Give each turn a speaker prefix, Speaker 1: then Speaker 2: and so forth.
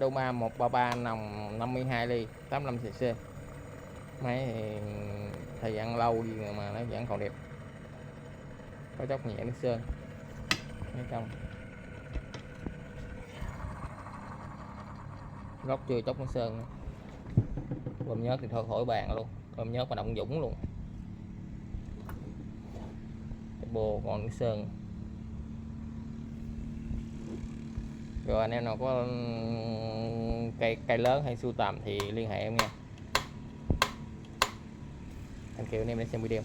Speaker 1: dolmar 133 nòng 52 ly 85cc. Máy thì thời gian lâu đi mà nó vẫn còn đẹp, có chốc nhẹ nước sơn ở trong, góc chưa chốc nước sơn. Bơm nhớt thì thôi khỏi bàn luôn, bơm nhớt mà động dũng luôn, bồ còn nước sơn. Rồi anh em nào có cây lớn hay sưu tầm thì liên hệ em nha. Thank you anh em đã xem video.